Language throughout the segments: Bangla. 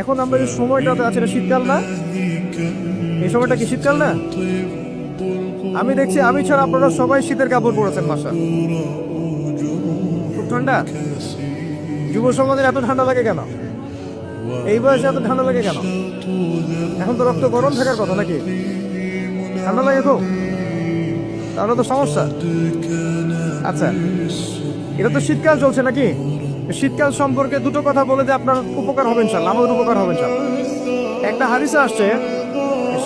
এখন আমরা যে সময়টাতে আছে, এটা শীতকাল না? এই সময়টা কি শীতকাল না? আমি দেখছি আমি ছাড়া আপনারা সবাই শীতের কাপড় পরেছেন। বাসা খুব ঠান্ডা। যুব সমাজের এত ঠান্ডা লাগে কেন? এই বয়সে এত ঠান্ডা লাগে কেন? এখন তো রক্ত গরম থাকার কথা নাকি? ঠান্ডা লাগে খুব, তাহলে তো সমস্যা। আচ্ছা, এটা তো শীতকাল চলছে নাকি? শীতকাল সম্পর্কে দুটো কথা বলে যে আপনার উপকার হবে ইনশাল্লাহ, আমাদের উপকার হবে ইনশাল্লাহ। একটা হাদিসে আসছে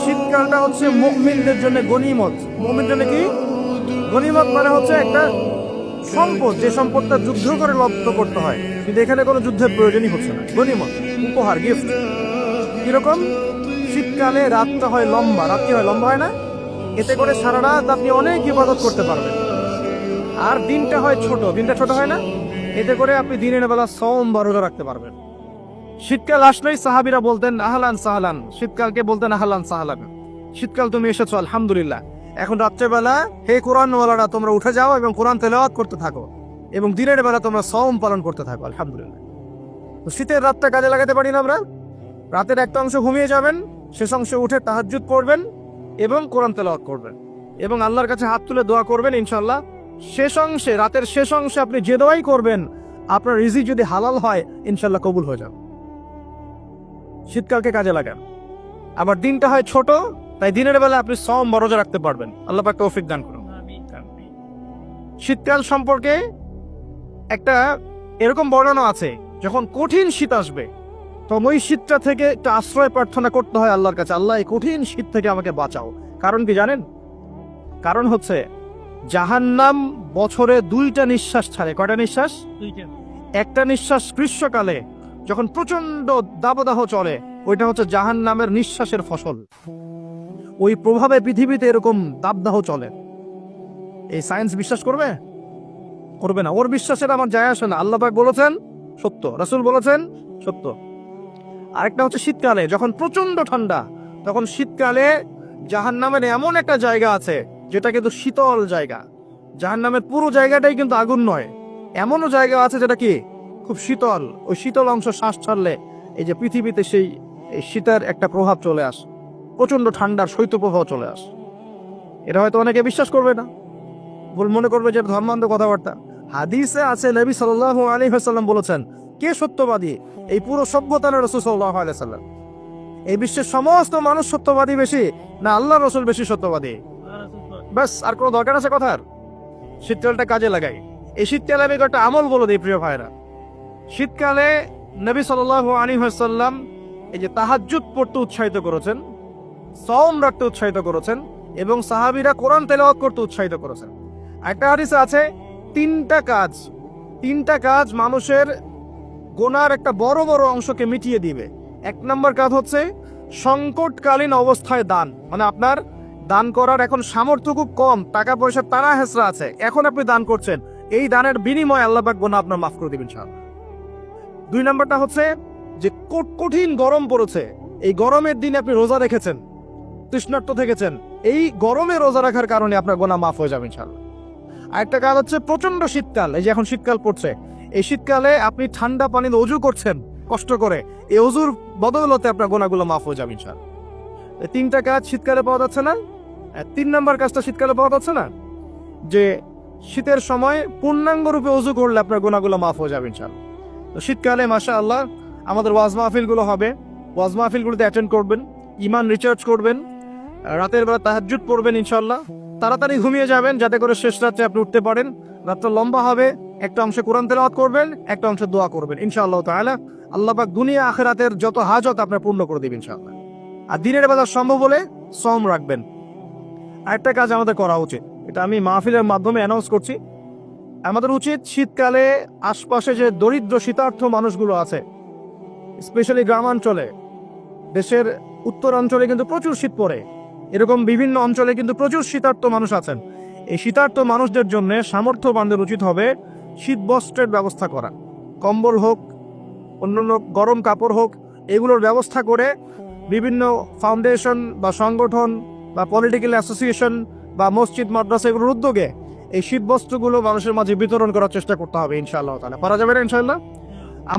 শীতকালটা হচ্ছে মুমিনদের জন্য গনিমত। মুমিনদের জন্য কি গনিমত? মানে হচ্ছে একটা সম্পদ, যে সম্পদটা যুদ্ধ করে লব্ধ করতে হয়, কিন্তু এখানে কোনো যুদ্ধের প্রয়োজনই হচ্ছে না। গনিমত, উপহার, গিফট। কিরকম? শীতকালে রাতটা হয় লম্বা। রাত কি হয়? লম্বা হয় না? এতে করে সারা রাত আপনি অনেক ইবাদত করতে পারবেন। আর দিনটা হয় ছোট। দিনটা ছোট হয় না? এতে করে আপনি দিনের বেলা সওম বা রোজা রাখতে পারবেন। শীতকাল আসলেই সাহাবীরা বলতেন আহলান সাহলান। শীতকালকে বলতেন আহলান সাহলান, শীতকাল তুমি এসেছো, আলহামদুলিল্লাহ। এখন রাত্রেবেলা হে কোরআনওয়ালারা তোমরা উঠে যাও এবং কোরআন তেলাওয়াত করতে থাকো, এবং দিনের বেলা তোমরা সওম পালন করতে থাকো, আলহামদুলিল্লাহ। তো শীতের রাতটা কাজে লাগাতে পারি না আমরা? রাতের একটা অংশ ঘুমিয়ে যাবেন, শেষ অংশে উঠে তাহাজ্জুদ পড়বেন এবং কোরআন তেলাওয়াত করবেন এবং আল্লাহর কাছে হাত তুলে দোয়া করবেন। ইনশাআল্লাহ শেষ অংশে, রাতের শেষ অংশে আপনি যে দোয়াই করবেন, আপনার রিজিক যদি হালাল হয় ইনশাআল্লাহ কবুল হয়ে যাবে। শীতকালকে কাজে লাগান। আবার দিনটা হয় ছোট, তাই দিনের বেলা আপনি সওম বা রোজা রাখতে পারবেন। আল্লাহ পাক তৌফিক দান করুন। শীতকাল সম্পর্কে একটা এরকম বর্ণনা আছে, যখন কঠিন শীত আসবে তখন ওই শীতটা থেকে একটা আশ্রয় প্রার্থনা করতে হয় আল্লাহর কাছে, আল্লাহ এই কঠিন শীত থেকে আমাকে বাঁচাও। কারণ কি জানেন? কারণ হচ্ছে জাহান্নাম বছরে 2টা নিঃশ্বাস ছাড়ে। কয়টা নিঃশ্বাস? 2টা। একটা নিঃশ্বাস গ্রীষ্মকালে যখন প্রচন্ড দাবদাহ চলে, ওইটা হচ্ছে জাহান্নামের নিঃশ্বাসের ফসল। ওই প্রভাবে পৃথিবীতে এরকম দাবদাহ চলে। এই সায়েন্স বিশ্বাস করবে? করবে না। ওর বিশ্বাসের আমার যায় আসে না। আল্লাহ পাক বলেছেন সত্য, রাসূল বলেছেন সত্য। আরেকটা হচ্ছে শীতকালে যখন প্রচন্ড ঠান্ডা, তখন শীতকালে জাহান্নামের এমন একটা জায়গা আছে যেটা কিন্তু শীতল জায়গা। জাহান্নামের পুরো জায়গাটাই কিন্তু আগুন নয়, এমনও জায়গা আছে যেটা কি খুব শীতল। ওই শীতল অংশ শ্বাস ছাড়লে এই যে পৃথিবীতে সেই শীতের একটা প্রভাব চলে আসে, প্রচন্ড ঠান্ডার শৈত্যপ্রবাহ চলে আসে। এটা হয়তো অনেকে বিশ্বাস করবে না, মনে করবে যে ধর্মান্ধ কথাবার্তা। হাদিসে আছে নবী সাল্লাল্লাহু আলাইহি ওয়াসাল্লাম বলেছেন, কে সত্যবাদী? এই পুরো সভ্যতার রাসূল সাল্লাল্লাহু আলাইহি ওয়াসাল্লাম। এই বিশ্বের সমস্ত মানুষ সত্যবাদী বেশি না আল্লাহর রাসূল বেশি সত্যবাদী? ব্যাস, আর কোনো দরকার আছে কথার? শীতকালটা কাজে লাগাই। এই শীতকালে আমি একটা আমল বলে দিই প্রিয় ভাইরা। শীতকালে নবী সাল্লাল্লাহু আলাইহি ওয়াসাল্লাম এই যে তাহাজ্জুদ পড়তে উৎসাহিত করেছেন, সওম রাখতে উৎসাহিত করেছেন, এবং সাহাবীরা কোরআন তেলাওয়াত করতে উৎসাহিত করেছেন। একটা হাদিসে আছে তিনটা কাজ মানুষের গুনার একটা বড় বড় অংশকে মিটিয়ে দিবে। 1 নম্বর কাজ হচ্ছে সংকটকালীন অবস্থায় দান। মানে আপনার দান করার এখন সামর্থ্য খুব কম, টাকা পয়সা তারা হেসরা আছে, এখন আপনি দান করছেন, এই দানের বিনিময়ে আল্লাহ পাক গুনাহ আপনার মাফ করে দিবেন ইনশাআল্লাহ। 2 নম্বরটা হচ্ছে যে কঠিন গরম পড়েছে, এই গরমের দিনে আপনি রোজা রেখেছেন, তৃষ্ণার্ত থেকেছেন, এই গরমে রোজা রাখার কারণে আপনার গুনাহ মাফ হয়ে যাবে ইনশাআল্লাহ। আরেকটা কাজ হচ্ছে প্রচন্ড শীতকাল, এই যে এখন শীতকাল পড়ছে, এই শীতকালে আপনি ঠান্ডা পানিতে ওযু করছেন কষ্ট করে, এই ওযুর বদৌলতে আপনার গুনাহগুলো মাফ হয়ে যাবে ইনশাআল্লাহ। এই 3টা কাজ শীতকালে পাওয়া যাচ্ছে না? 3 নম্বর কাজটা শীতকালে পাওয়া যাচ্ছে না, যে শীতের সময় পূর্ণাঙ্গ রূপে ওযু করলে আপনার গুনাহগুলো মাফ হয়ে যাবে ইনশাআল্লাহ। তো শীতকালে মাশাআল্লাহ আমাদের ওয়াজ মাহফিলগুলো হবে, ওয়াজ মাহফিলগুলোতে অ্যাটেন্ড করবেন, ঈমান রিচার্জ করবেন, রাতের বেলা তাহাজ্জুদ পড়বেন ইনশাআল্লাহ। তাড়াতাড়ি ঘুমিয়ে যাবেন যাতে করে শেষ রাতে আপনি উঠতে পারেন। রাতটা লম্বা হবে, একটা অংশে কোরআন তেলাওয়াত করবেন, একটা অংশে দোয়া করবেন ইনশাআল্লাহ তাআলা। আল্লাহ পাক দুনিয়া আখিরাতের যত হাজত আপনার পূর্ণ করে দিবেন ইনশাআল্লাহ। আর দিনের বেলা সম্ভব হলে সওম রাখবেন। আরেকটা কাজ আমাদের করা উচিত, এটা আমি মাহফিলের মাধ্যমে অ্যানাউন্স করছি। আমাদের উচিত শীতকালে আশপাশে যে দরিদ্র শীতার্থ মানুষগুলো আছে, স্পেশালি গ্রামাঞ্চলে, দেশের উত্তরাঞ্চলে কিন্তু প্রচুর শীত পড়ে, এরকম বিভিন্ন অঞ্চলে কিন্তু প্রচুর শীতার্থ মানুষ আছেন। এই শীতার্থ মানুষদের জন্য সামর্থ্যবানদের উচিত হবে শীত বস্ত্রের ব্যবস্থা করা। কম্বল হোক, অন্যান্য গরম কাপড় হোক, এগুলোর ব্যবস্থা করে বিভিন্ন ফাউন্ডেশন বা সংগঠন বা পলিটিক্যাল অ্যাসোসিয়েশন বা মসজিদ মাদ্রাসা এগুলোর উদ্যোগে এই শীত বস্ত্রগুলো মানুষের মাঝে বিতরণ করার চেষ্টা করতে হবে ইনশাআল্লাহ তাআলা। পারা যাবে না ইনশাআল্লাহ?